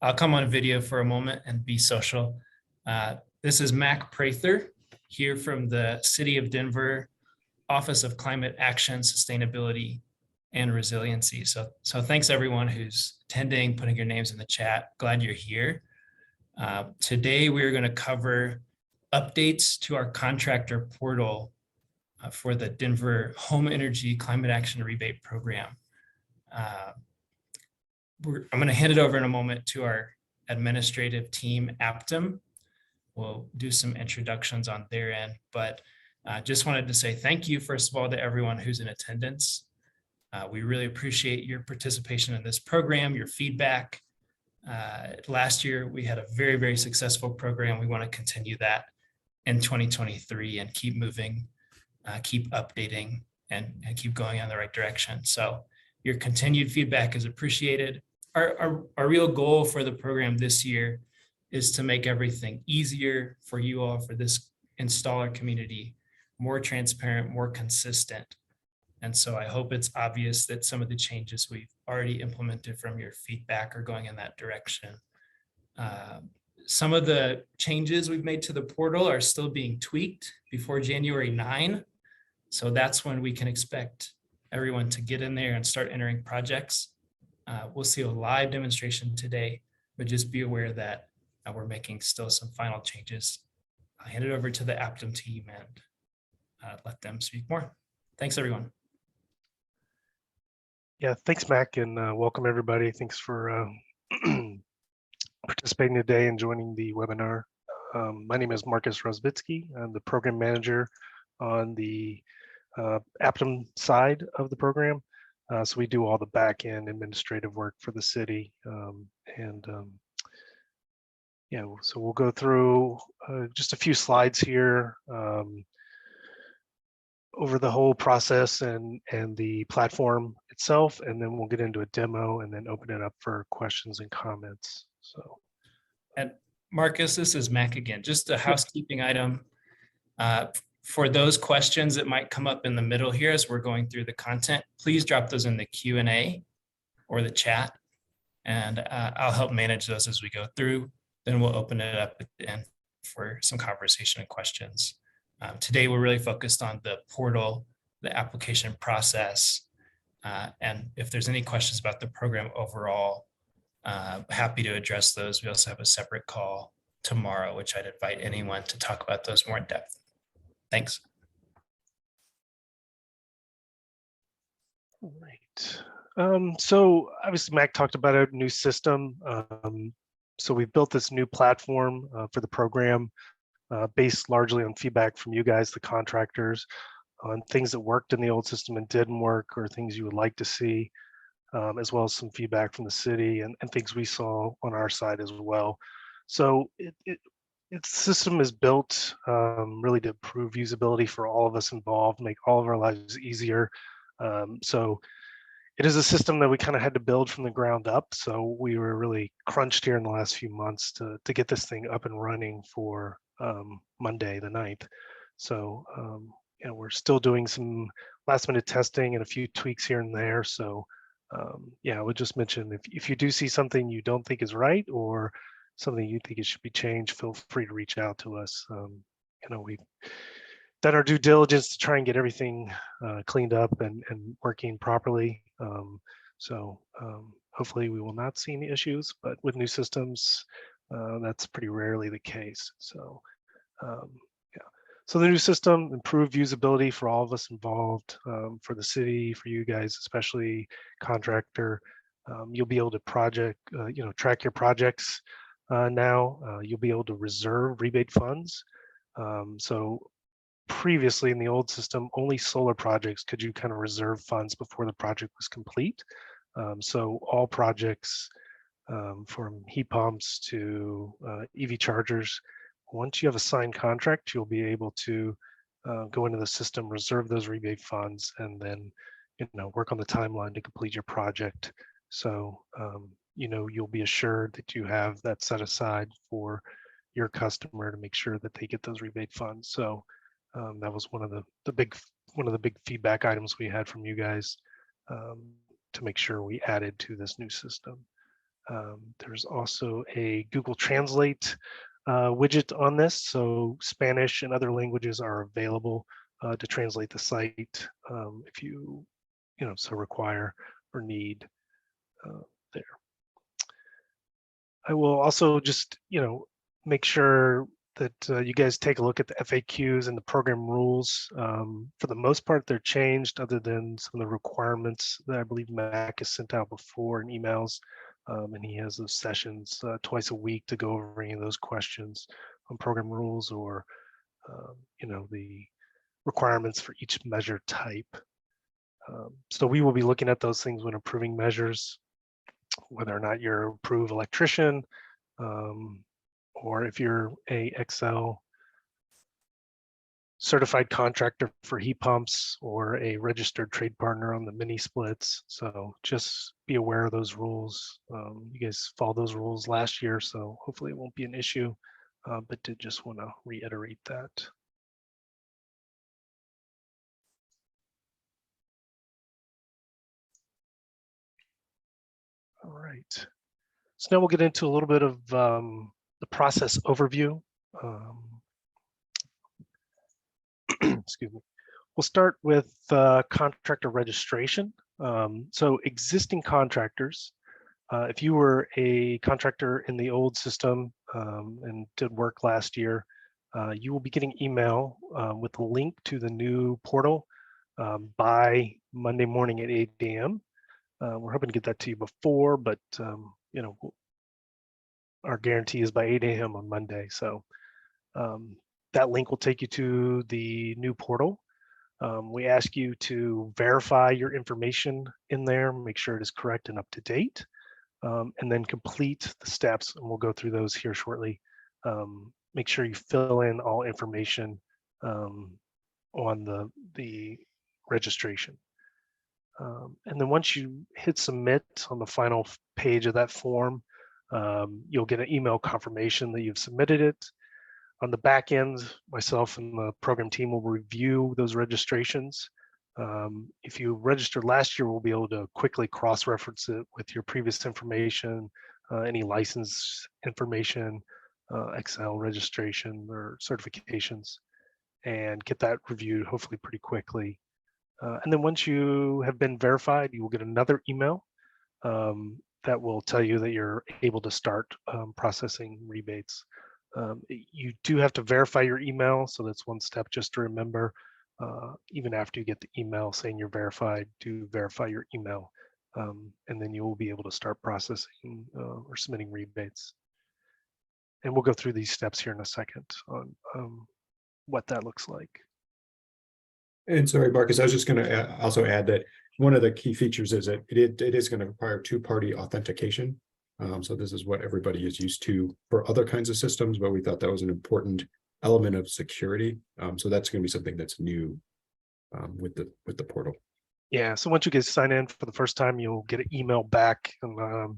I'll come on video for a moment and be social. This is Mac Prather here from the City of Denver Office of Climate Action, Sustainability, and Resiliency. So thanks everyone who's attending, putting your names in the chat. Glad you're here. Today, we're going to cover updates to our contractor portal for the Denver Home Energy Climate Action Rebate Program. I'm going to hand it over in a moment to our administrative team, Aptum. We'll do some introductions on their end, but just wanted to say thank you, first of all, to everyone who's in attendance. We really appreciate your participation in this program, your feedback. Last year, we had a very, very successful program. We want to continue that in 2023 and keep moving, keep updating, and keep going in the right direction. So your continued feedback is appreciated. Our real goal for the program this year is to make everything easier for you all, for this installer community, more transparent, more consistent. And so I hope it's obvious that some of the changes we've already implemented from your feedback are going in that direction. Some of the changes we've made to the portal are still being tweaked before January 9. So that's when we can expect everyone to get in there and start entering projects. We'll see a live demonstration today, but just be aware that we're making still some final changes. I'll hand it over to the Aptum team and let them speak more. Thanks, everyone. Yeah, thanks, Mac, and welcome everybody. Thanks for participating today and joining the webinar. My name is Marcus Rosbitsky. I'm the program manager on the Aptum side of the program. So we do all the back end administrative work for the city. Yeah, so we'll go through just a few slides here over the whole process and the platform itself, and then we'll get into a demo and then open it up for questions and comments. So, and Marcus, this is Mac again. Just a housekeeping item. For those questions that might come up in the middle here as we're going through the content, please drop those in the Q&A or the chat, and I'll help manage those as we go through. Then we'll open it up at the end for some conversation and questions. Today, we're really focused on the portal, the application process, and if there's any questions about the program overall, happy to address those. We also have a separate call tomorrow, which I'd invite anyone to talk about those more in depth. Thanks. All right. So obviously, Mac talked about a new system. So we've built this new platform for the program based largely on feedback from you guys, the contractors, on things that worked in the old system and didn't work, or things you would like to see, as well as some feedback from the city and things we saw on our side as well. So its system is built really to improve usability for all of us involved, make all of our lives easier. So it is a system that we kind of had to build from the ground up. So we were really crunched here in the last few months to get this thing up and running for Monday the 9th. So you know, we're still doing some last minute testing and a few tweaks here and there. So yeah, I would just mention if you do see something you don't think is right or something you think it should be changed, feel free to reach out to us. You know, we've done our due diligence to try and get everything cleaned up and working properly. So hopefully we will not see any issues, but with new systems, that's pretty rarely the case. So yeah, so the new system improved usability for all of us involved, for the city, for you guys, especially contractor. You'll be able to you know, track your projects now. You'll be able to reserve rebate funds. So previously in the old system, only solar projects could you kind of reserve funds before the project was complete. So all projects from heat pumps to EV chargers, once you have a signed contract, you'll be able to go into the system, reserve those rebate funds, and then, you know, work on the timeline to complete your project. So you know, you'll be assured that you have that set aside for your customer to make sure that they get those rebate funds. So that was one of the big feedback items we had from you guys to make sure we added to this new system. There's also a Google Translate widget on this, so Spanish and other languages are available to translate the site if you so require or need there. I will also just make sure that you guys take a look at the FAQs and the program rules. For the most part, they're changed other than some of the requirements that I believe Mac has sent out before in emails. And he has those sessions twice a week to go over any of those questions on program rules or, the requirements for each measure type. So we will be looking at those things when approving measures, whether or not you're an approved electrician, or if you're a Excel certified contractor for heat pumps or a registered trade partner on the mini splits. So just be aware of those rules. You guys followed those rules last year, so hopefully it won't be an issue, but did just want to reiterate that. All right. So now we'll get into a little bit of the process overview. Excuse me. We'll start with contractor registration. So existing contractors, if you were a contractor in the old system and did work last year, you will be getting email with a link to the new portal by Monday morning at 8 a.m. We're hoping to get that to you before, but our guarantee is by 8 a.m. on Monday. So that link will take you to the new portal. We ask you to verify your information in there, make sure it is correct and up to date, and then complete the steps, and we'll go through those here shortly. Make sure you fill in all information on the registration. And then once you hit submit on the final page of that form, you'll get an email confirmation that you've submitted it. On the back end, myself and the program team will review those registrations. If you registered last year, we'll be able to quickly cross-reference it with your previous information, any license information, Excel registration or certifications, and get that reviewed hopefully pretty quickly. And then once you have been verified, you will get another email that will tell you that you're able to start processing rebates. You do have to verify your email, so that's one step just to remember. Even after you get the email saying you're verified, do verify your email, and then you will be able to start processing or submitting rebates. And we'll go through these steps here in a second on what that looks like. And sorry, Marcus, I was just going to also add that one of the key features is that it is going to require two-party authentication. So this is what everybody is used to for other kinds of systems, but we thought that was an important element of security. So that's going to be something that's new with the portal. Yeah. So once you guys sign in for the first time, you'll get an email back in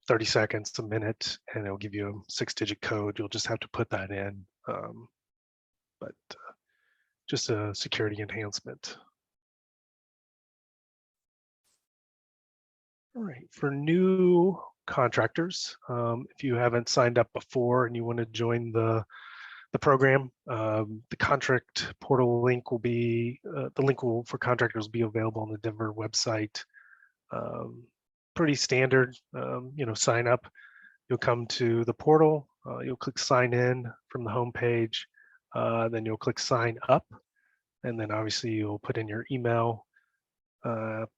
30 seconds, a minute, and it'll give you a 6-digit code. You'll just have to put that in. But just a security enhancement. All right, for new contractors, if you haven't signed up before and you want to join the program, the contract portal link will be, the link for contractors will be available on the Denver website. Pretty standard, sign up. You'll come to the portal, you'll click sign in from the home page, then you'll click sign up, and then obviously you'll put in your email,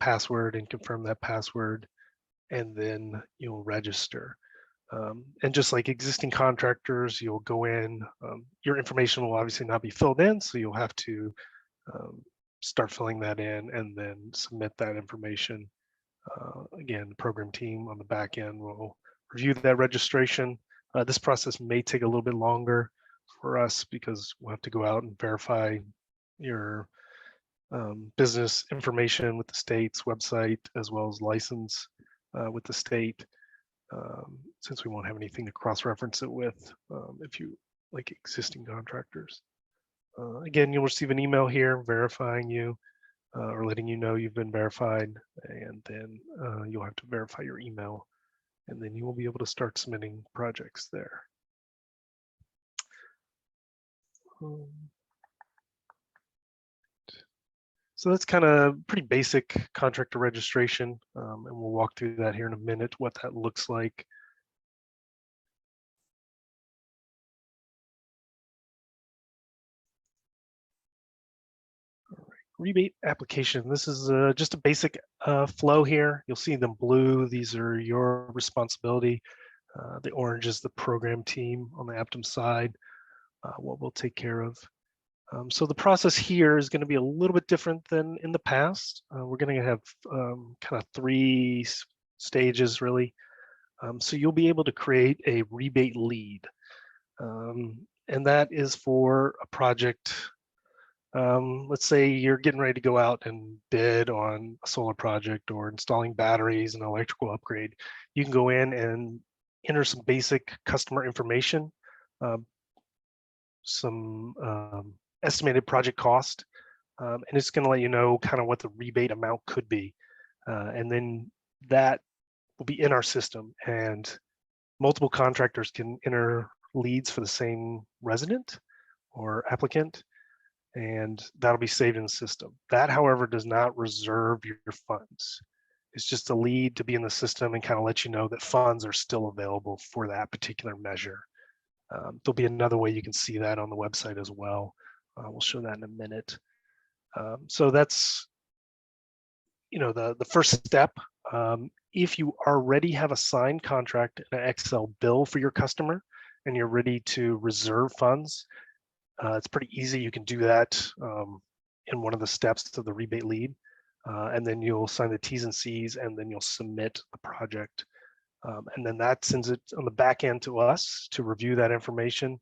password, and confirm that password, and then you'll register. And just like existing contractors, you'll go in, your information will obviously not be filled in, so you'll have to start filling that in and then submit that information. Again, the program team on the back end will review that registration. This process may take a little bit longer for us because we'll have to go out and verify your business information with the state's website, as well as license with the state, since we won't have anything to cross-reference it with if you like existing contractors. Again, you'll receive an email here verifying you. or letting you know you've been verified, and then you'll have to verify your email, and then you will be able to start submitting projects there. So that's kind of pretty basic contractor registration, and we'll walk through that here in a minute, what that looks like. Rebate application. This is just a basic flow here. You'll see them blue. These are your responsibility. The orange is the program team on the Aptum side, what we'll take care of. So the process here is going to be a little bit different than in the past. We're going to have kind of 3 stages really. So you'll be able to create a rebate lead. And that is for a project. Let's say you're getting ready to go out and bid on a solar project or installing batteries and electrical upgrade. You can go in and enter some basic customer information, some estimated project cost, and it's going to let you know kind of what the rebate amount could be. And then that will be in our system, and multiple contractors can enter leads for the same resident or applicant, and that'll be saved in the system. That, however, does not reserve your funds. It's just a lead to be in the system and kind of let you know that funds are still available for that particular measure. There'll be another way you can see that on the website as well. We'll show that in a minute. So that's, the first step. If you already have a signed contract and an Excel bill for your customer and you're ready to reserve funds, it's pretty easy. You can do that in one of the steps to the rebate lead, and then you'll sign the T's and C's, and then you'll submit the project. And then that sends it on the back end to us to review that information.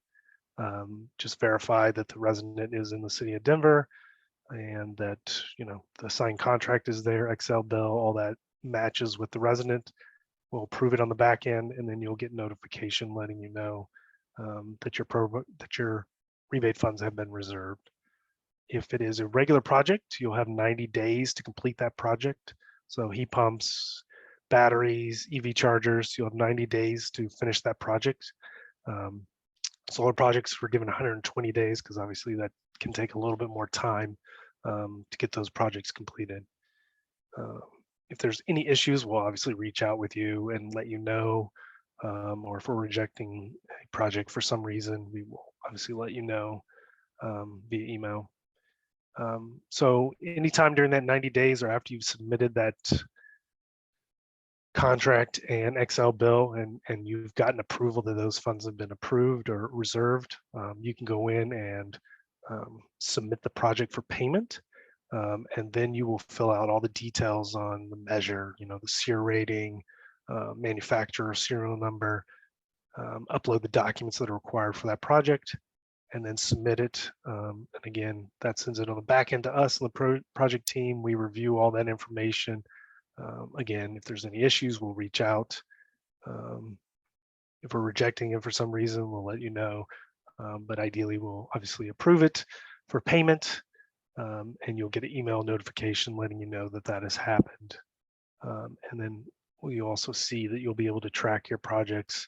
Just verify that the resident is in the city of Denver and that, the signed contract is there, Excel bill, all that matches with the resident. We'll approve it on the back end, and then you'll get notification letting you know that your rebate funds have been reserved. If it is a regular project, you'll have 90 days to complete that project. So heat pumps, batteries, EV chargers, you'll have 90 days to finish that project. Solar projects, we're given 120 days because obviously that can take a little bit more time to get those projects completed. If there's any issues, we'll obviously reach out with you and let you know, or if we're rejecting a project for some reason, we will obviously let you know via email. So anytime during that 90 days or after you've submitted that contract and Excel bill and you've gotten approval that those funds have been approved or reserved, you can go in and submit the project for payment. And then you will fill out all the details on the measure, the SEER rating, manufacturer serial number, upload the documents that are required for that project, and then submit it. And again, that sends it on the back end to us and the project team. We review all that information. Again, if there's any issues, we'll reach out. If we're rejecting it for some reason, we'll let you know. But ideally, we'll obviously approve it for payment, and you'll get an email notification letting you know that that has happened. And then you'll also see that you'll be able to track your projects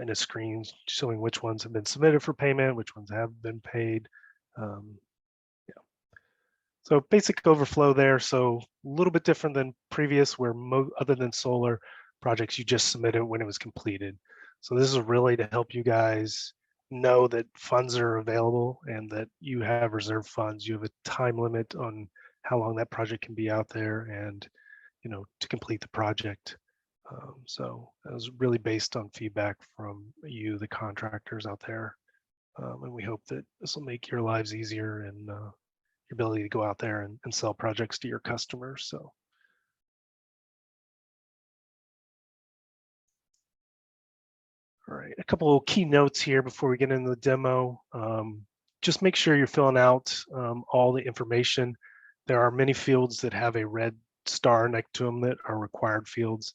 in a screen showing which ones have been submitted for payment, which ones have been paid. So basic overflow there. So a little bit different than previous, where other than solar projects, you just submitted when it was completed. So this is really to help you guys know that funds are available and that you have reserved funds. You have a time limit on how long that project can be out there and, to complete the project. So that was really based on feedback from you, the contractors out there. And we hope that this will make your lives easier and your ability to go out there and sell projects to your customers. So. All right, a couple of key notes here before we get into the demo. Just make sure you're filling out all the information. There are many fields that have a red star next to them that are required fields.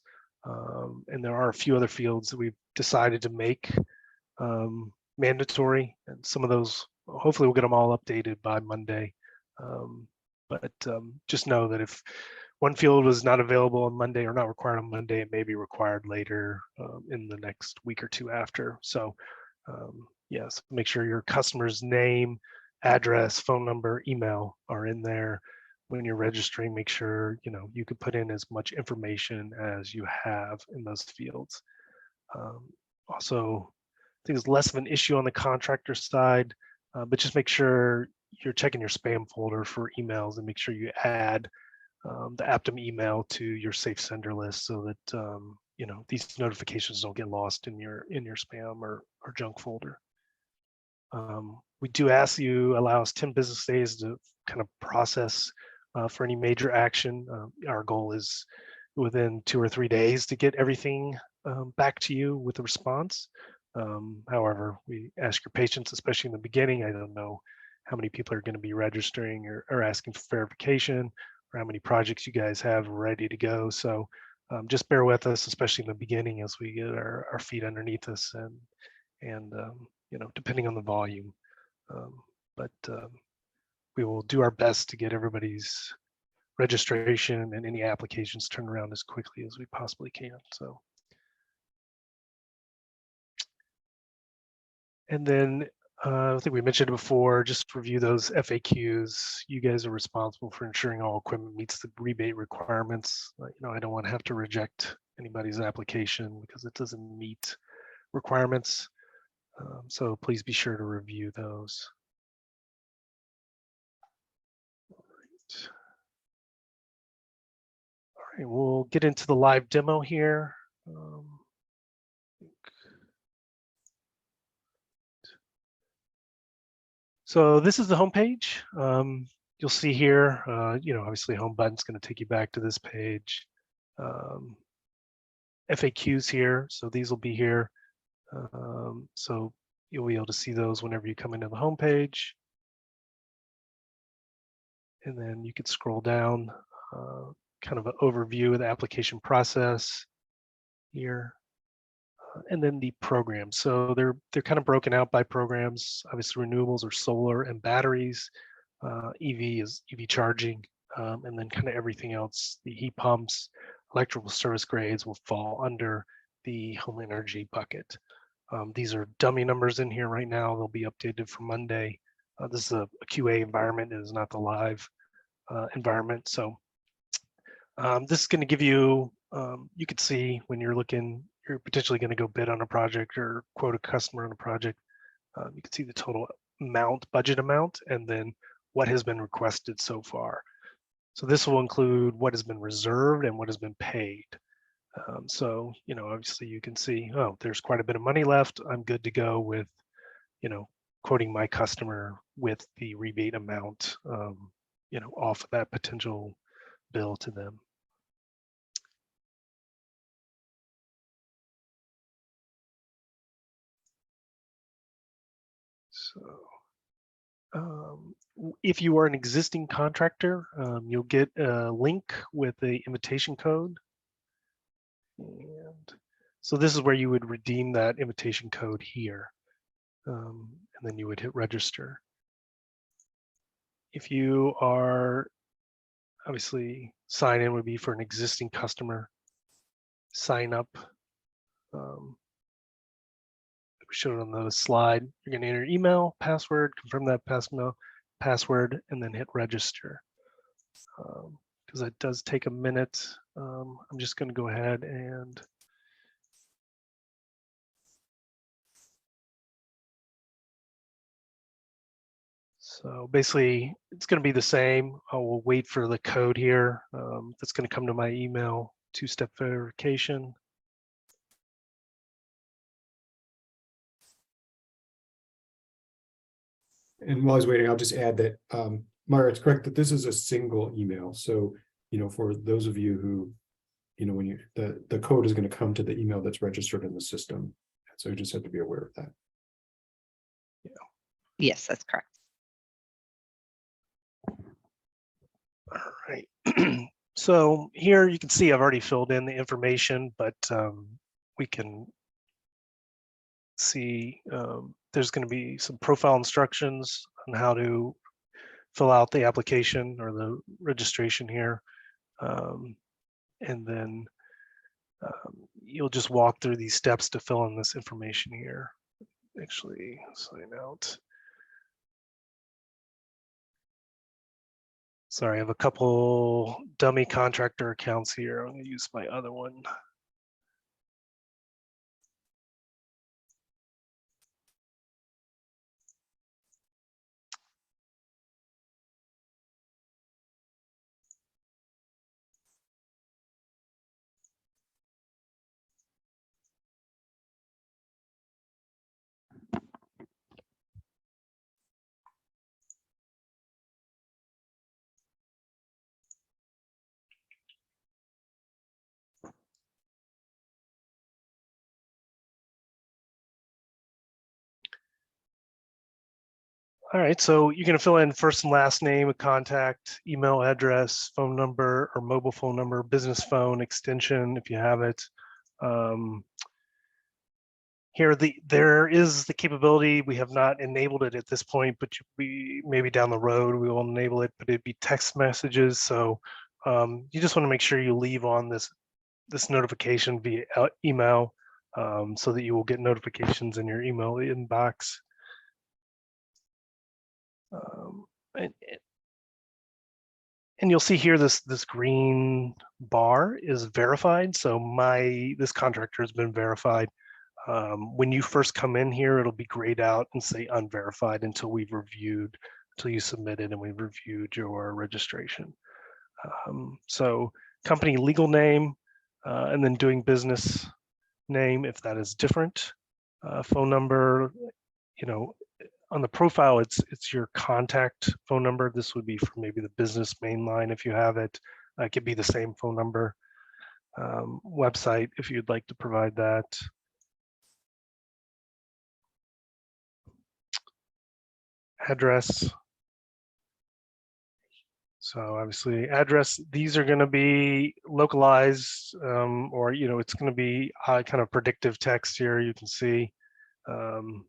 And there are a few other fields that we've decided to make mandatory. And some of those, hopefully we'll get them all updated by Monday. But just know that if one field was not available on Monday or not required on Monday, it may be required later in the next week or two after. So yes, make sure your customer's name, address, phone number, email are in there. When you're registering, make sure you can put in as much information as you have in those fields. Also, I think it's less of an issue on the contractor side, but just make sure you're checking your spam folder for emails and make sure you add the Aptum email to your safe sender list so that these notifications don't get lost in your spam or junk folder. We do ask you allow us 10 business days to kind of process for any major action. Our goal is within 2 or 3 days to get everything back to you with a response. However, we ask your patience, especially in the beginning. I don't know how many people are going to be registering or asking for verification, or how many projects you guys have ready to go. So just bear with us, especially in the beginning as we get our feet underneath us and depending on the volume. But we will do our best to get everybody's registration and any applications turned around as quickly as we possibly can. So, and then I think we mentioned it before, just review those FAQs. You guys are responsible for ensuring all equipment meets the rebate requirements. I don't want to have to reject anybody's application because it doesn't meet requirements. So please be sure to review those. All right, we'll get into the live demo here. So this is the homepage. You'll see here, obviously home button's going to take you back to this page. FAQs here, so these will be here. So you'll be able to see those whenever you come into the homepage. And then you could scroll down, kind of an overview of the application process here. And then the programs. So they're kind of broken out by programs. Obviously, renewables are solar and batteries. EV is EV charging, and then kind of everything else. The heat pumps, electrical service grades will fall under the home energy bucket. These are dummy numbers in here right now. They'll be updated for Monday. This is a QA environment. It is not the live environment. So this is going to give you, you could see when you're looking, you're potentially going to go bid on a project or quote a customer on a project. You can see the total budget amount, and then what has been requested so far. So this will include what has been reserved and what has been paid. So, obviously you can see, oh, there's quite a bit of money left. I'm good to go with, quoting my customer with the rebate amount, off of that potential bill to them. So if you are an existing contractor, you'll get a link with the invitation code. And so this is where you would redeem that invitation code here. And then you would hit register. If you are, obviously, sign in would be for an existing customer. Sign up. We showed on the slide, you're going to enter email, password, confirm that password, and then hit register. Because that does take a minute. I'm just going to go ahead and so basically it's going to be the same. I will wait for the code here. That's going to come to my email, two-step verification. And while I was waiting, I'll just add that, Mara, it's correct that this is a single email. So, for those of you who, when the code is going to come to the email that's registered in the system. So you just have to be aware of that. Yeah. Yes, that's correct. All right. So here you can see I've already filled in the information, but we can see there's going to be some profile instructions on how to fill out the application or the registration here. And then you'll just walk through these steps to fill in this information here. Actually, sign out. Sorry, I have a couple dummy contractor accounts here. I'm going to use my other one. All right, so you're going to fill in first and last name, a contact, email address, phone number or mobile phone number, business phone, extension if you have it. Here, there is the capability. We have not enabled it at this point, but maybe down the road we will enable it. But it'd be text messages. So you just want to make sure you leave on this notification via email, so that you will get notifications in your email inbox. And you'll see here this green bar is verified. So this contractor has been verified. When you first come in here, it'll be grayed out and say unverified until you submitted and we've reviewed your registration. So company legal name, and then doing business name if that is different. Phone number, on the profile, it's your contact phone number. This would be for maybe the business main line if you have it. It could be the same phone number. Website if you'd like to provide that. Address. So obviously address, these are going to be localized, or it's going to be kind of predictive text here. You can see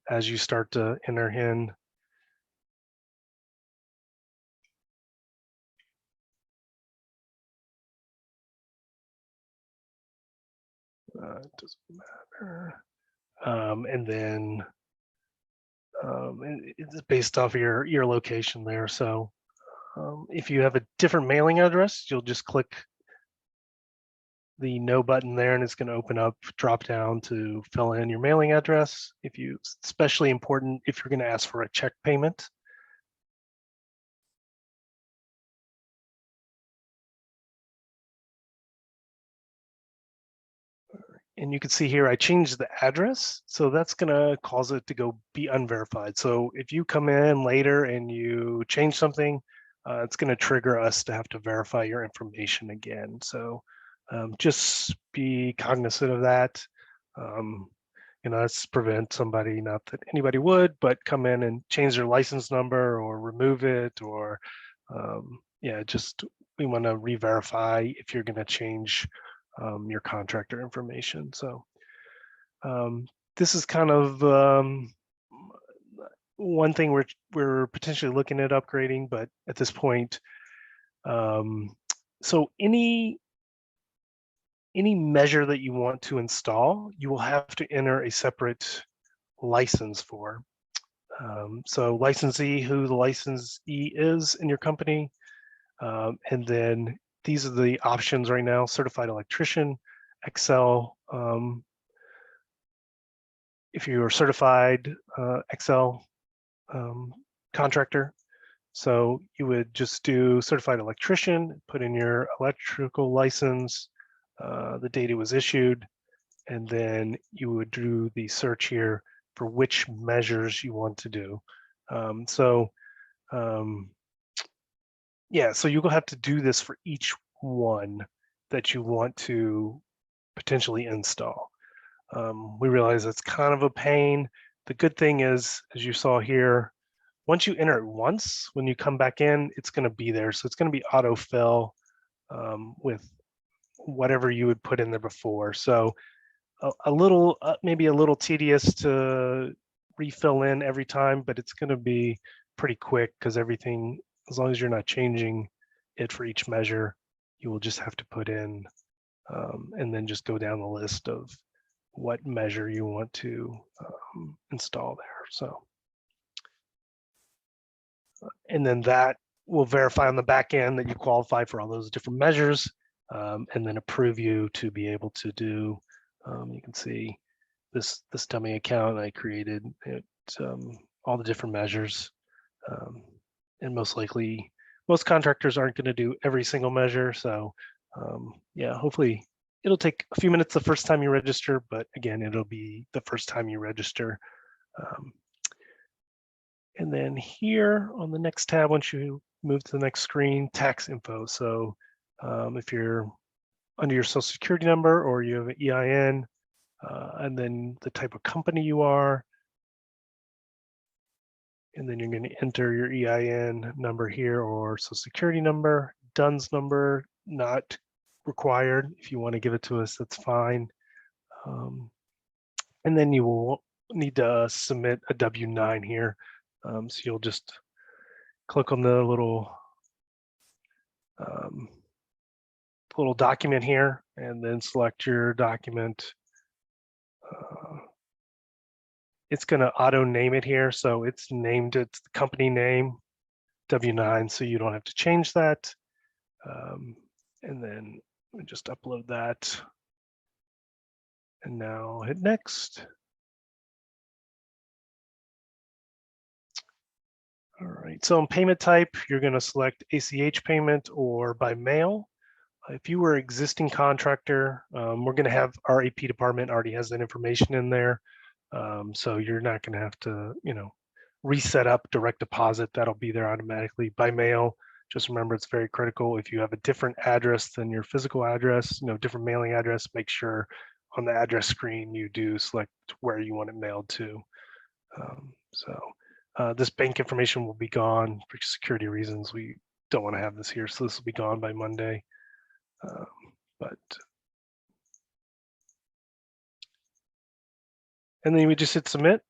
as you start to enter in. It doesn't matter. And then it's based off of your location there. So if you have a different mailing address, you'll just click the no button there and it's going to open up drop down to fill in your mailing address. Especially important if you're going to ask for a check payment. And you can see here, I changed the address. So that's going to cause it to be unverified. So if you come in later and you change something, it's going to trigger us to have to verify your information again. So just be cognizant of that. That's prevent somebody, not that anybody would, but come in and change their license number or remove it, or we want to re-verify if you're going to change your contractor information. So this is kind of one thing we're potentially looking at upgrading, but at this point, so any measure that you want to install, you will have to enter a separate license for. So licensee, who the licensee is in your company, and then these are the options right now: certified electrician, Excel. If you are certified Excel contractor, so you would just do certified electrician, put in your electrical license, the date it was issued, and then you would do the search here for which measures you want to do. So you will have to do this for each one that you want to potentially install. We realize it's kind of a pain. The good thing is, as you saw here, once you enter it once, when you come back in, it's going to be there. So it's going to be autofill with whatever you would put in there before. So a little, maybe a little tedious to refill in every time, but it's going to be pretty quick because everything as long as you're not changing it for each measure, you will just have to put in and then just go down the list of what measure you want to install there. So, and then that will verify on the back end that you qualify for all those different measures, and then approve you to be able to do, you can see this dummy account I created, all the different measures. And most likely, most contractors aren't going to do every single measure. So yeah, hopefully it'll take a few minutes the first time you register, but again, it'll be the first time you register. And then here on the next tab, once you move to the next screen, tax info. So if you're under your social security number or you have an EIN, and then the type of company you are, and then you're going to enter your EIN number here or social security number. DUNS number, not required. If you want to give it to us, that's fine. And then you will need to submit a W-9 here. So you'll just click on the little document here and then select your document. It's going to auto name it here. So it's named, it's the company name, W-9, so you don't have to change that. And then we just upload that. And now hit next. All right, so in payment type, you're going to select ACH payment or by mail. If you were an existing contractor, we're going to have our AP department already has that information in there. So you're not going to have to, reset up direct deposit. That'll be there automatically. By mail, just remember it's very critical. If you have a different address than your physical address, different mailing address, make sure on the address screen you do select where you want it mailed to. This bank information will be gone for security reasons. We don't want to have this here, so this will be gone by Monday. And then we just hit submit.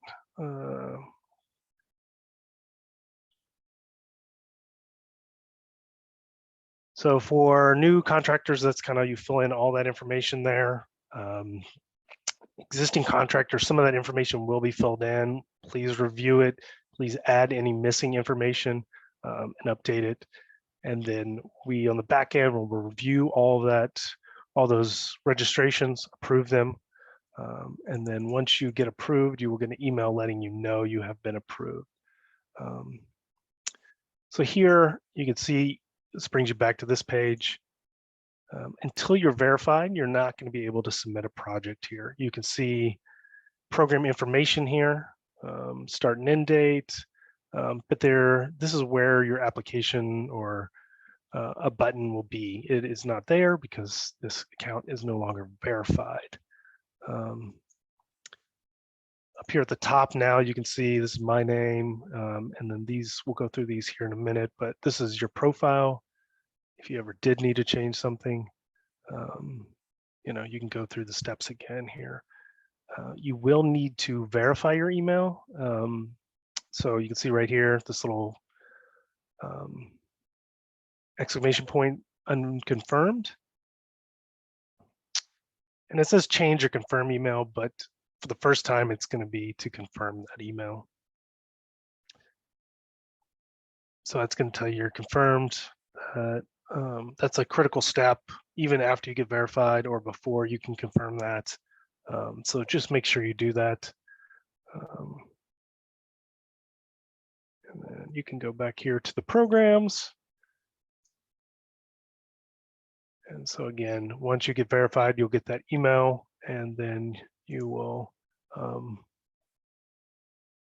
So for new contractors, that's kind of you fill in all that information there. Existing contractors, some of that information will be filled in. Please review it. Please add any missing information and update it. And then we on the back end will review all that, all those registrations, approve them. And then once you get approved, you will get an email letting you know you have been approved. So here you can see this brings you back to this page. Until you're verified, you're not going to be able to submit a project here. You can see program information here, start and end date, but this is where your application or a button will be. It is not there because this account is no longer verified. Up here at the top now, you can see this is my name, and then we'll go through these here in a minute, but this is your profile. If you ever did need to change something, you can go through the steps again here. You will need to verify your email. So you can see right here, this little exclamation point, unconfirmed. And it says change or confirm email, but for the first time, it's going to be to confirm that email. So that's going to tell you you're confirmed. That's a critical step. Even after you get verified or before, you can confirm that. So just make sure you do that. And then you can go back here to the programs. And so again, once you get verified, you'll get that email, and then you will,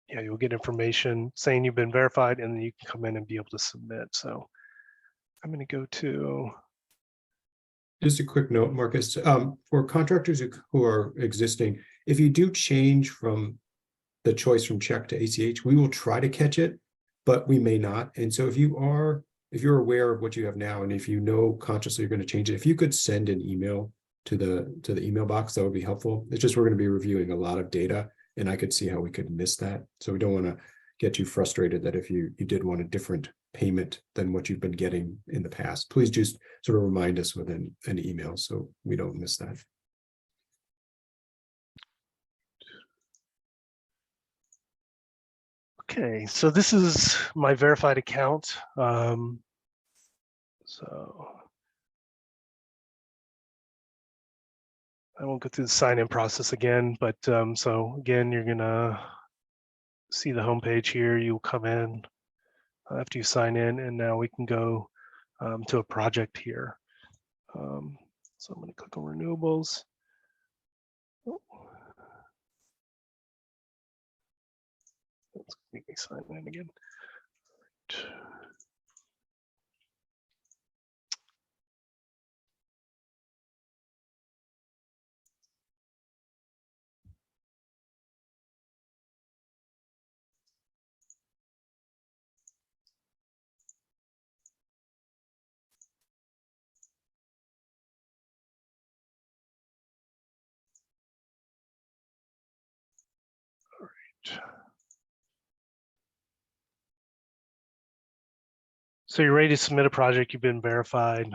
you'll get information saying you've been verified, and then you can come in and be able to submit. So I'm going to go to. Just a quick note, Marcus, for contractors who are existing, if you do change from the choice from check to ACH, we will try to catch it, but we may not. And so if you're aware of what you have now, and if you know consciously you're going to change it, if you could send an email to the email box, that would be helpful. It's just we're going to be reviewing a lot of data, and I could see how we could miss that. So we don't want to get you frustrated that if you did want a different payment than what you've been getting in the past. Please just sort of remind us with an email so we don't miss that. Okay, so this is my verified account. So I won't go through the sign-in process again, but so again, you're gonna see the homepage here. You'll come in after you sign in, and now we can go to a project here. So I'm gonna click on renewables. Oh. Let's make me sign in again. So you're ready to submit a project, you've been verified.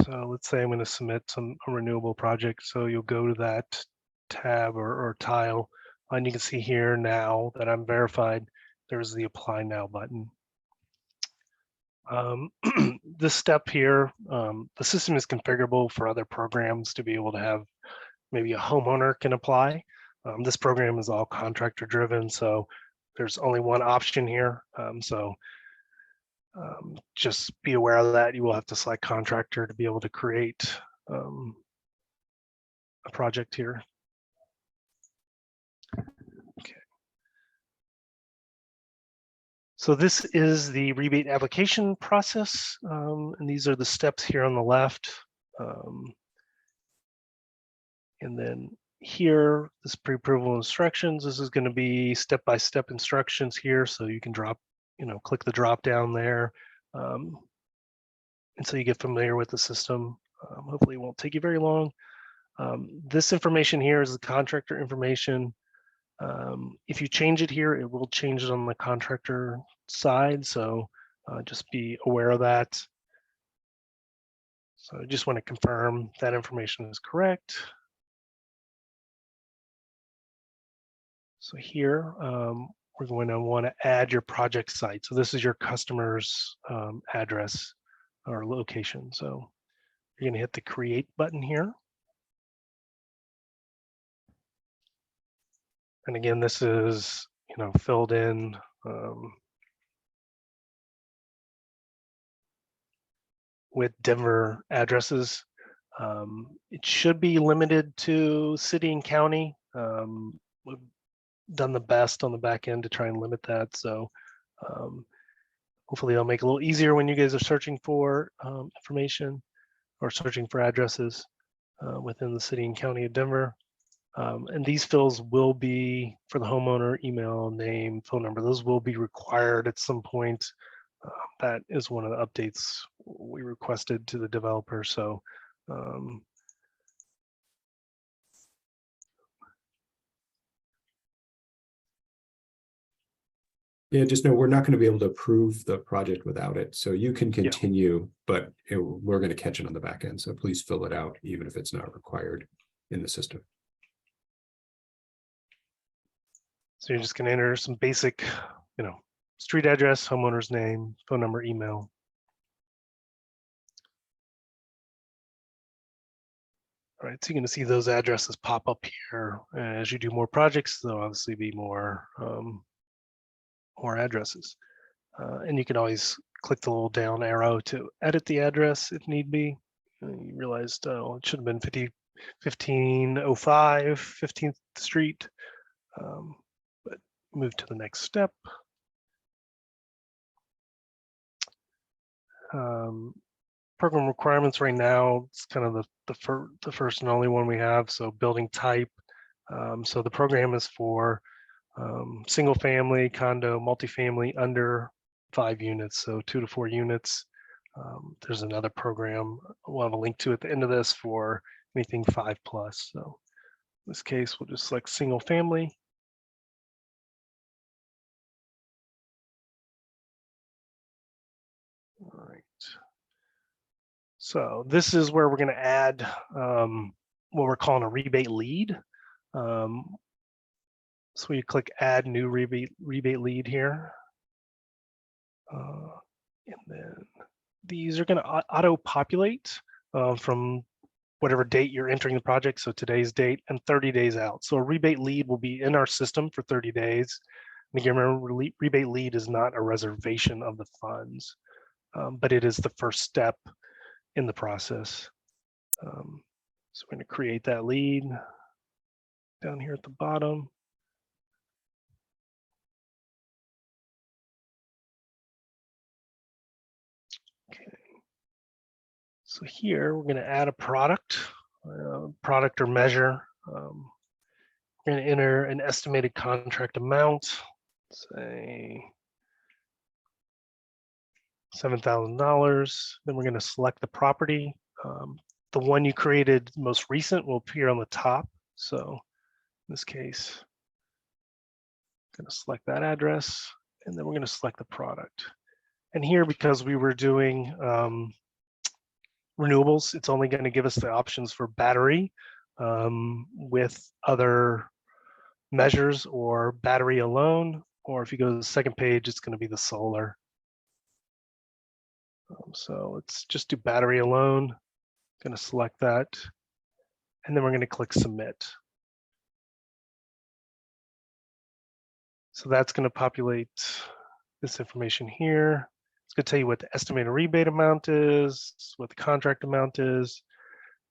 So let's say I'm going to submit a renewable project. So you'll go to that tab or tile, and you can see here now that I'm verified, there's the Apply Now button. This step here, the system is configurable for other programs to be able to have maybe a homeowner can apply. This program is all contractor driven, so there's only one option here. Just be aware of that. You will have to select contractor to be able to create a project here. Okay. So this is the rebate application process, and these are the steps here on the left. And then here, this pre-approval instructions, this is going to be step-by-step instructions here. So you can click the drop down there. And so you get familiar with the system. Hopefully it won't take you very long. This information here is the contractor information. If you change it here, it will change it on the contractor side. So just be aware of that. So I just want to confirm that information is correct. So here, we're going to want to add your project site. So this is your customer's address or location. So you're going to hit the create button here. And again, this is, filled in with Denver addresses. It should be limited to city and county. We've done the best on the back end to try and limit that. So hopefully it'll make it a little easier when you guys are searching for information or searching for addresses within the city and county of Denver. And these fields will be for the homeowner, email, name, phone number. Those will be required at some point. That is one of the updates we requested to the developer. So yeah, just know we're not going to be able to approve the project without it. So you can continue, but we're going to catch it on the back end. So please fill it out, even if it's not required in the system. So you're just going to enter some basic, street address, homeowner's name, phone number, email. All right, so you're going to see those addresses pop up here. As you do more projects, there'll obviously be more addresses. And you can always click the little down arrow to edit the address if need be. You realized it should have been 1505 15th Street, but move to the next step. Program requirements right now, it's kind of the first and only one we have. So building type. So the program is for single family, condo, multifamily under 5 units, so 2 to 4 units. There's another program we'll have a link to at the end of this for anything 5+. So in this case, we'll just select single family. So this is where we're going to add what we're calling a rebate lead. So you click add new rebate lead here. And then these are going to auto populate from whatever date you're entering the project. So today's date and 30 days out. So a rebate lead will be in our system for 30 days. And again, remember, rebate lead is not a reservation of the funds, but it is the first step in the process. So we're going to create that lead down here at the bottom. Okay. So here we're going to add a product or measure. We're going to enter an estimated contract amount, say $7,000. Then we're going to select the property. The one you created most recent will appear on the top. So in this case, I'm going to select that address, and then we're going to select the product. And here, because we were doing renewables, it's only going to give us the options for battery with other measures, or battery alone, or if you go to the second page, it's going to be the solar. So let's just do battery alone. Going to select that, and then we're going to click submit. So that's going to populate this information here. It's going to tell you what the estimated rebate amount is, what the contract amount is.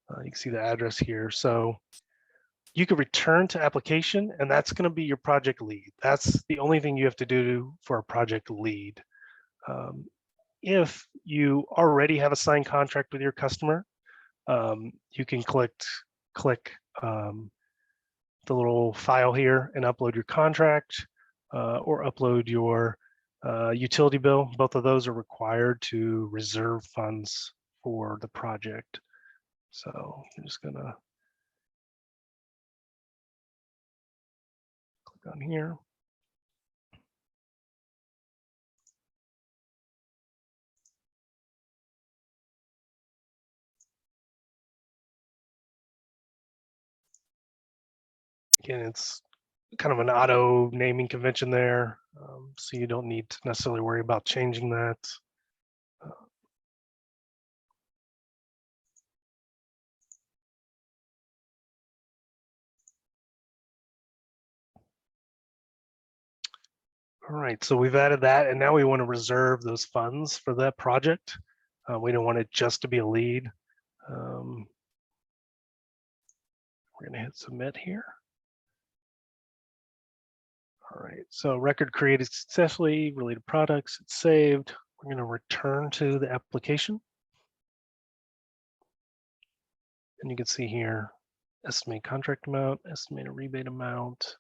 You can see the address here. So you could return to application, and that's going to be your project lead. That's the only thing you have to do for a project lead. If you already have a signed contract with your customer, you can click the little file here and upload your contract or upload your utility bill. Both of those are required to reserve funds for the project. So I'm just gonna click on here. Again, it's kind of an auto naming convention there, so you don't need to necessarily worry about changing that. All right, so we've added that, and now we want to reserve those funds for that project. We don't want it just to be a lead. We're going to hit submit here. All right, so record created successfully, related products, it's saved. We're going to return to the application. And you can see here, estimated contract amount, estimated rebate amount.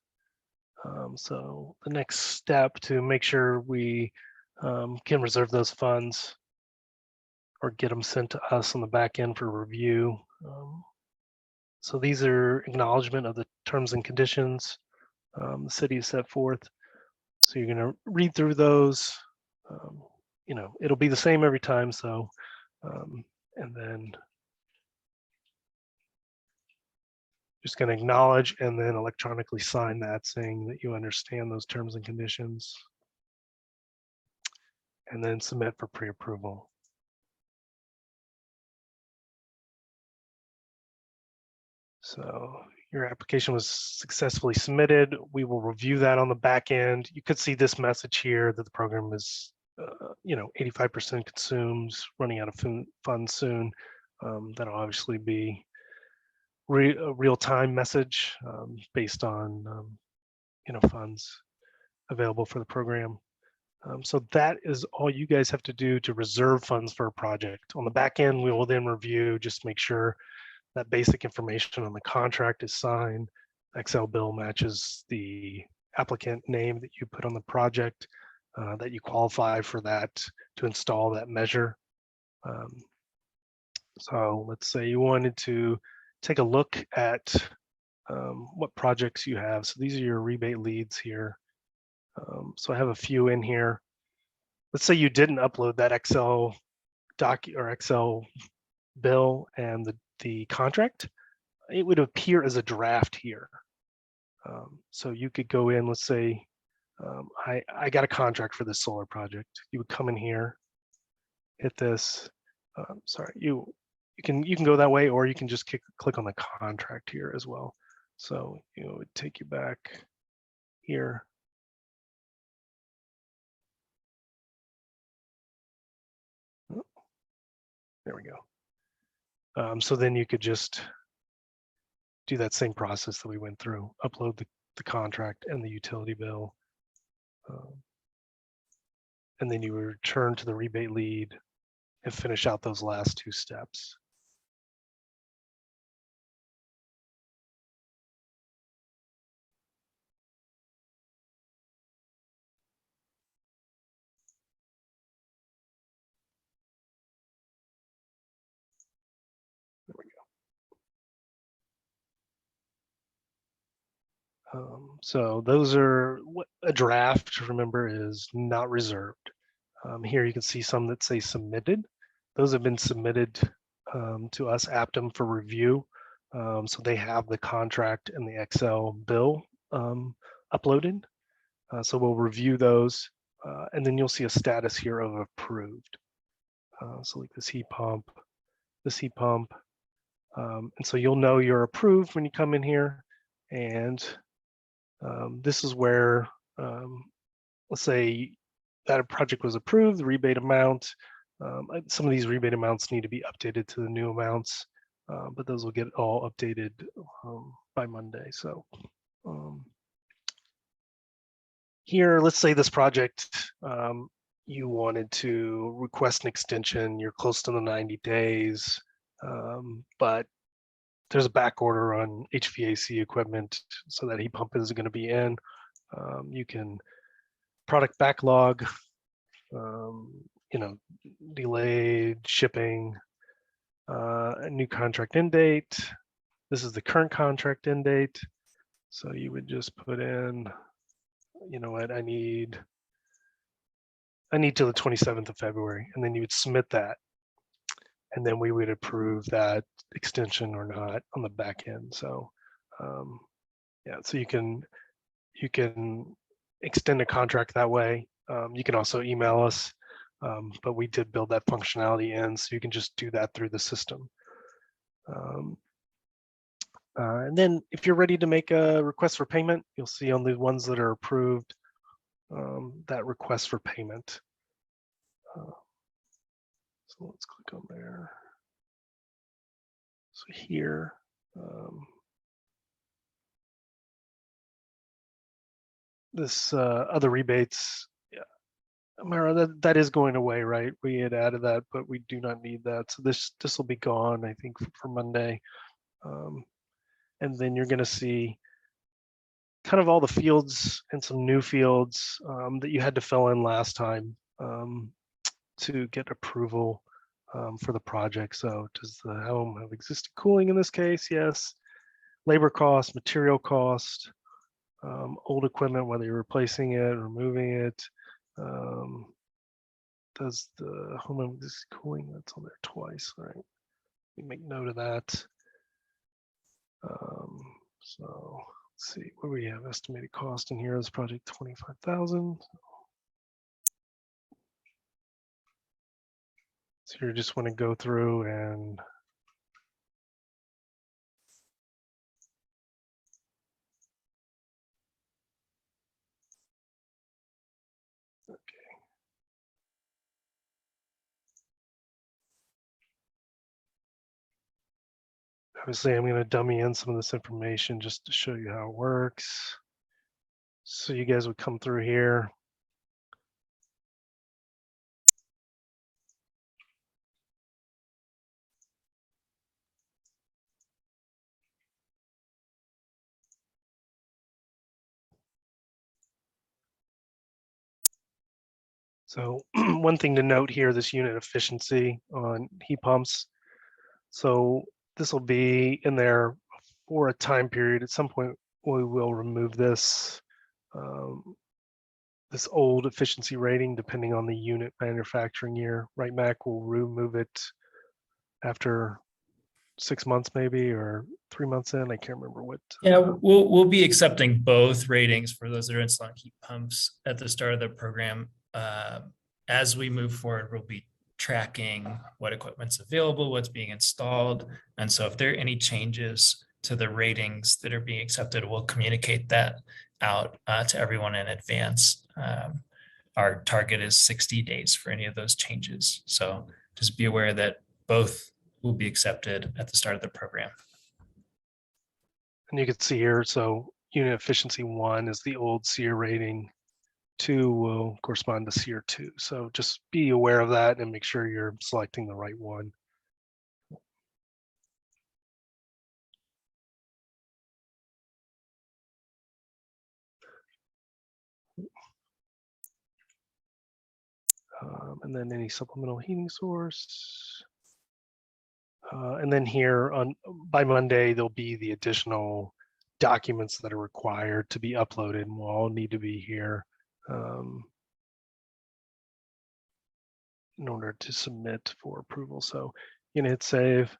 So the next step to make sure we can reserve those funds or get them sent to us on the back end for review. So these are acknowledgement of the terms and conditions the city has set forth. So you're going to read through those. You know, it'll be the same every time. So, and then just going to acknowledge and then electronically sign that, saying that you understand those terms and conditions, and then submit for pre-approval. So your application was successfully submitted. We will review that on the back end. You could see this message here that the program is, 85% consumes, running out of funds soon. That'll obviously be a real-time message based on funds available for the program. So that is all you guys have to do to reserve funds for a project. On the back end, we will then review, just make sure that basic information on the contract is signed, Excel bill matches the applicant name that you put on the project, that you qualify for that to install that measure. So let's say you wanted to take a look at what projects you have. So these are your rebate leads here. So I have a few in here. Let's say you didn't upload that Excel doc or Excel bill and the contract, it would appear as a draft here. So you could go in, let's say, I got a contract for this solar project. You would come in here, hit this. Sorry, you can go that way, or you can just click on the contract here as well. So it would take you back here. Oh, there we go. So then you could just do that same process that we went through, upload the contract and the utility bill. And then you would return to the rebate lead and finish out those last two steps. There we go. So those are what a draft, remember, is not reserved. Here you can see some that say submitted. Those have been submitted to us, Aptum, for review. So they have the contract and the Excel bill uploaded. So we'll review those, and then you'll see a status here of approved. So like this heat pump, and so you'll know you're approved when you come in here. And this is where, let's say that a project was approved, the rebate amount. Some of these rebate amounts need to be updated to the new amounts, but those will get all updated by Monday. So here, let's say this project, you wanted to request an extension, you're close to the 90 days, but there's a back order on HVAC equipment, so that heat pump isn't going to be in. You can product backlog, delayed shipping, a new contract end date. This is the current contract end date. So you would just put in, you know what, I need till the 27th of February, and then you would submit that. And then we would approve that extension or not on the back end. So yeah, so you can extend a contract that way. You can also email us, but we did build that functionality in, so you can just do that through the system. And then if you're ready to make a request for payment, you'll see on the ones that are approved, that request for payment. So let's click on there. So here, this other rebates, yeah, Mara, that is going away, right? We had added that, but we do not need that. So this will be gone, I think, for Monday. And then you're going to see kind of all the fields and some new fields that you had to fill in last time to get approval for the project. So does the home have existing cooling in this case? Yes. Labor cost, material cost, old equipment, whether you're replacing it, removing it. Does the home have existing cooling? That's on there twice, right? We make note of that. So let's see, what do we have? Estimated cost in here is project 25,000. So you just want to go through and obviously, I'm going to dummy in some of this information just to show you how it works. So you guys would come through here. So one thing to note here, this unit efficiency on heat pumps. So this will be in there for a time period. At some point, we will remove this this old efficiency rating depending on the unit manufacturing year. Right, Mac will remove it after 6 months maybe, or 3 months in? I can't remember what. Yeah, we'll be accepting both ratings for those that are installing heat pumps at the start of the program. As we move forward, we'll be tracking what equipment's available, what's being installed. And so if there are any changes to the ratings that are being accepted, we'll communicate that out to everyone in advance. Our target is 60 days for any of those changes. So just be aware that both will be accepted at the start of the program. And you can see here, so unit efficiency 1 is the old SEER rating. 2 will correspond to SEER 2. So just be aware of that and make sure you're selecting the right one. And then any supplemental heating source. And then here by Monday, there'll be the additional documents that are required to be uploaded, and will all need to be here in order to submit for approval. So you can hit save.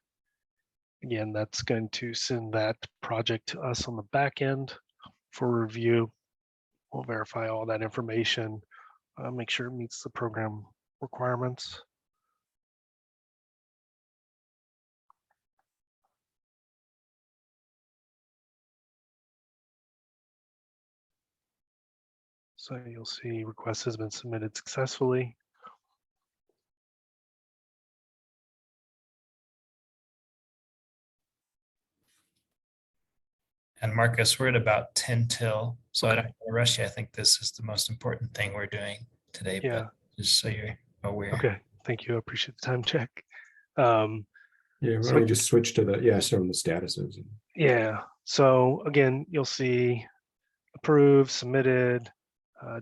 Again, that's going to send that project to us on the back end for review. We'll verify all that information, make sure it meets the program requirements. So you'll see request has been submitted successfully. And Marcus, we're at about 10 till, so I don't want to rush you. I think this is the most important thing we're doing today, Yeah. but just so you're aware. Okay, thank you. I appreciate the time check. Yeah, why So- don't we just switch to some of the statuses. Yeah, so again, you'll see approved, submitted,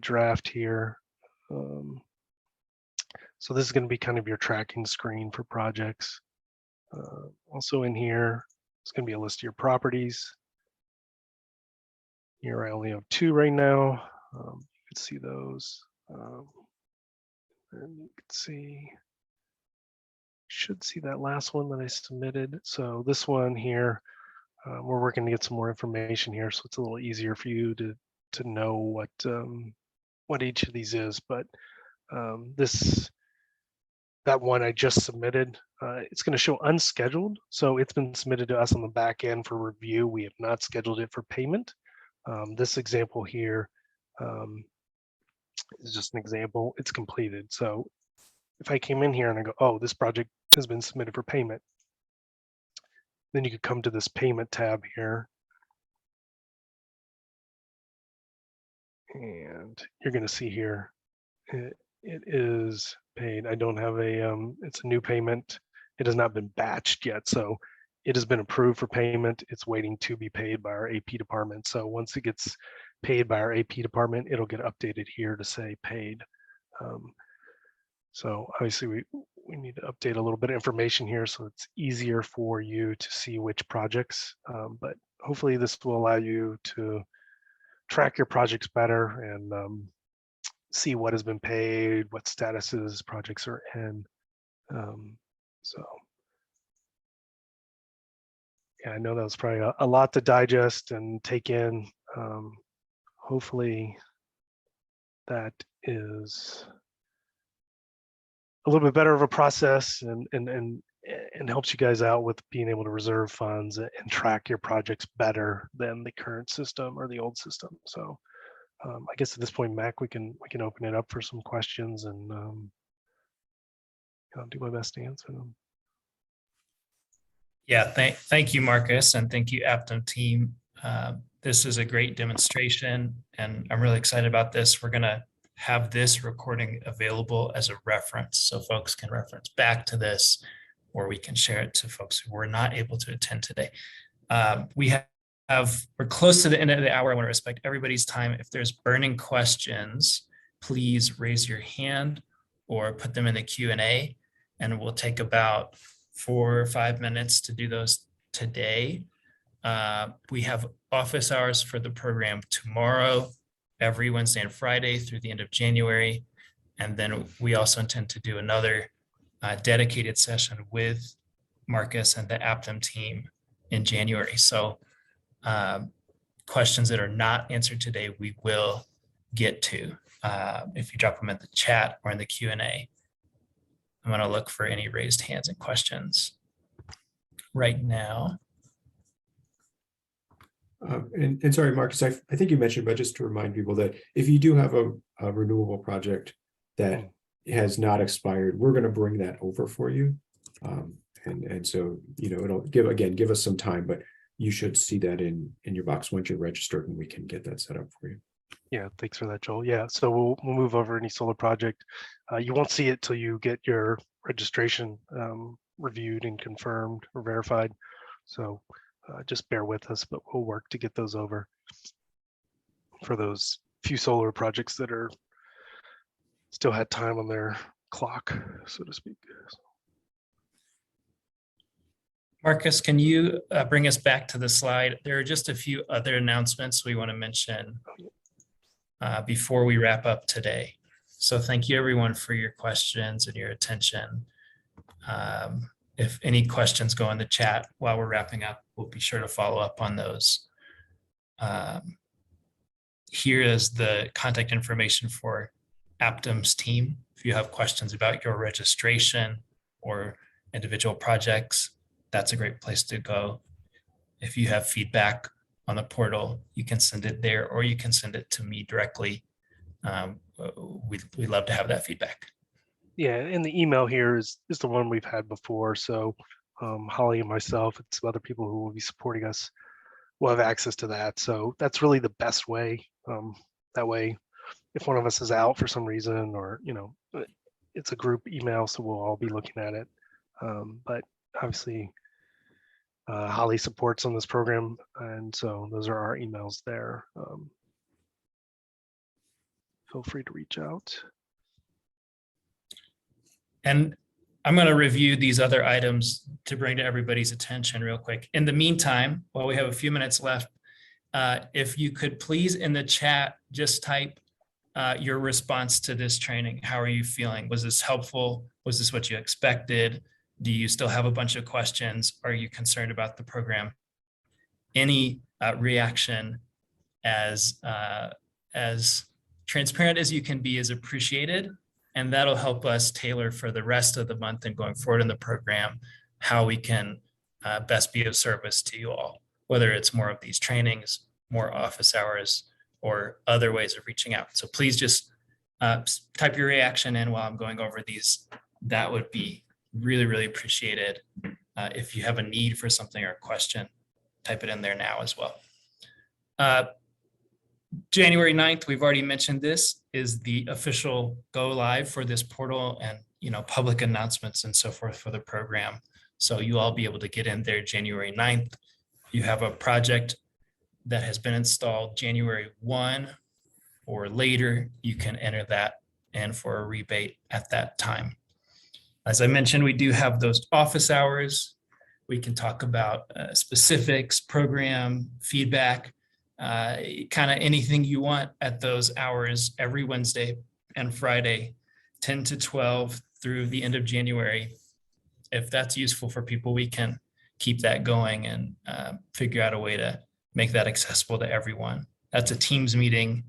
draft here. So this is going to be kind of your tracking screen for projects. Also in here, it's going to be a list of your properties. Here I only have 2 right now. You can see those. And you can see, should see that last one that I submitted. So this one here, we're working to get some more information here, so it's a little easier for you to know what each of these is. But that one I just submitted, it's going to show unscheduled. So it's been submitted to us on the back end for review. We have not scheduled it for payment. This example here is just an example. It's completed. So if I came in here and I go, oh, this project has been submitted for payment, then you could come to this payment tab here. And you're going to see here, it is paid. I don't have it's a new payment. It has not been batched yet. So it has been approved for payment. It's waiting to be paid by our AP department. So once it gets paid by our AP department, it'll get updated here to say paid. So obviously we need to update a little bit of information here so it's easier for you to see which projects, but hopefully this will allow you to track your projects better and see what has been paid, what statuses projects are in. So yeah, I know that was probably a lot to digest and take in. Hopefully that is a little bit better of a process and helps you guys out with being able to reserve funds and track your projects better than the current system or the old system. So I guess at this point, Mac, we can open it up for some questions, and I'll do my best to answer them. Yeah, thank you, Marcus, and thank you, Aptum team. This is a great demonstration, and I'm really excited about this. We're going to have this recording available as a reference, so folks can reference back to this, or we can share it to folks who were not able to attend today. We're close to the end of the hour. I want to respect everybody's time. If there's burning questions, please raise your hand or put them in the Q&A, and we'll take about 4 or 5 minutes to do those today. We have office hours for the program tomorrow, every Wednesday and Friday through the end of January. And then we also intend to do another dedicated session with Marcus and the Aptum team in January. So questions that are not answered today, we will get to if you drop them in the chat or in the Q&A. I'm going to look for any raised hands and questions right now. And sorry, Marcus, I think you mentioned, but just to remind people that if you do have a renewable project that has not expired, we're going to bring that over for you. And so, it'll give us some time, but you should see that in your box once you're registered, and we can get that set up for you. Yeah, thanks for that, Joel. Yeah, so we'll move over any solar project. You won't see it till you get your registration reviewed and confirmed or verified. So just bear with us, but we'll work to get those over for those few solar projects that are still had time on their clock, so to speak. Marcus, can you bring us back to the slide? There are just a few other announcements we want to mention before we wrap up today. So thank you everyone for your questions and your attention. If any questions go in the chat while we're wrapping up, we'll be sure to follow up on those. Here is the contact information for Aptum's team. If you have questions about your registration or individual projects, that's a great place to go. If you have feedback on the portal, you can send it there, or you can send it to me directly. We'd love to have that feedback. Yeah, and the email here is the one we've had before. So Holly and myself and some other people who will be supporting us will have access to that. So that's really the best way. That way, if one of us is out for some reason, or it's a group email, so we'll all be looking at it. But obviously, Holly supports on this program, and so those are our emails there. Feel free to reach out. And I'm going to review these other items to bring to everybody's attention real quick. In the meantime, while we have a few minutes left, if you could please in the chat just type your response to this training. How are you feeling? Was this helpful? Was this what you expected? Do you still have a bunch of questions? Are you concerned about the program? Any reaction as transparent as you can be is appreciated. And that'll help us tailor for the rest of the month and going forward in the program, how we can best be of service to you all, whether it's more of these trainings, more office hours, or other ways of reaching out. So please just type your reaction in while I'm going over these. That would be really, really appreciated. If you have a need for something or a question, type it in there now as well. January 9th, we've already mentioned this, is the official go live for this portal and public announcements and so forth for the program. So you all be able to get in there January 9th. You have a project that has been installed January 1 or later, you can enter that in for a rebate at that time. As I mentioned, we do have those office hours. We can talk about specifics, program, feedback, kind of anything you want at those hours every Wednesday and Friday, 10 to 12 through the end of January. If that's useful for people, we can keep that going and figure out a way to make that accessible to everyone. That's a Teams meeting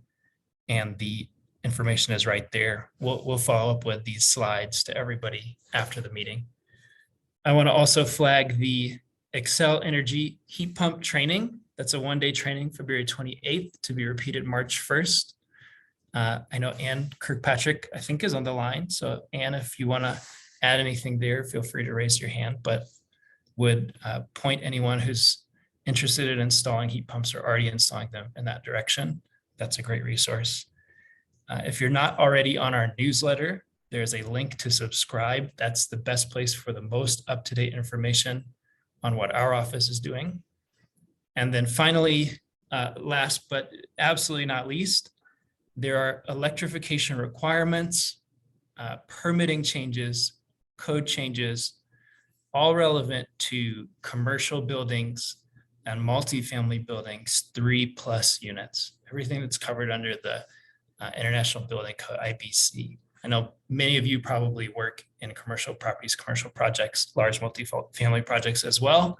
and the information is right there. We'll follow up with these slides to everybody after the meeting. I want to also flag the Excel Energy heat pump training. That's a one-day training, February 28th, to be repeated March 1st. I know Ann Kirkpatrick, I think, is on the line. So Ann, if you want to add anything there, feel free to raise your hand, but would point anyone who's interested in installing heat pumps or already installing them in that direction. That's a great resource. If you're not already on our newsletter, there's a link to subscribe. That's the best place for the most up-to-date information on what our office is doing. And then finally, last but absolutely not least, there are electrification requirements, permitting changes, code changes, all relevant to commercial buildings and multifamily buildings, 3+ units, everything that's covered under the International Building Code, IBC. I know many of you probably work in commercial properties, commercial projects, large multi-family projects as well.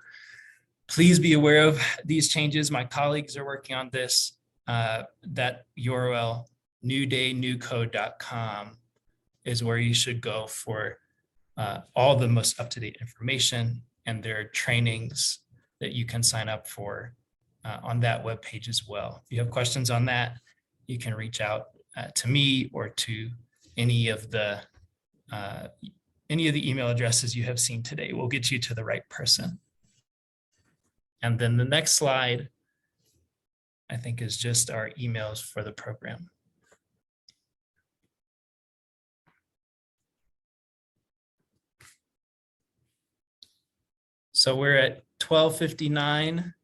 Please be aware of these changes. My colleagues are working on this. That URL, newdaynewcode.com, is where you should go for all the most up-to-date information, and there are trainings that you can sign up for on that webpage as well. If you have questions on that, you can reach out to me or to any of the email addresses you have seen today. We'll get you to the right person. And then the next slide, I think, is just our emails for the program. So we're at 12:59.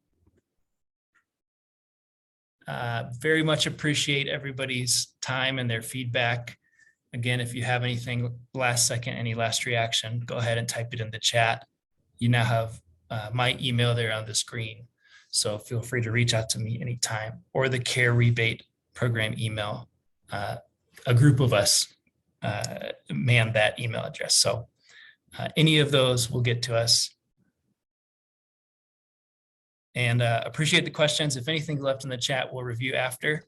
Very much appreciate everybody's time and their feedback. Again, if you have anything last second, any last reaction, go ahead and type it in the chat. You now have my email there on the screen. So feel free to reach out to me anytime, or the CARE rebate program email. A group of us man that email address. So any of those will get to us. And appreciate the questions. If anything left in the chat, we'll review after.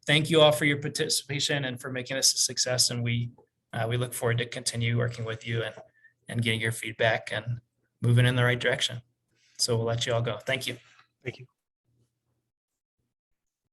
Thank you all for your participation and for making this a success. And we look forward to continue working with you and getting your feedback and moving in the right direction. So we'll let you all go. Thank you. Thank you.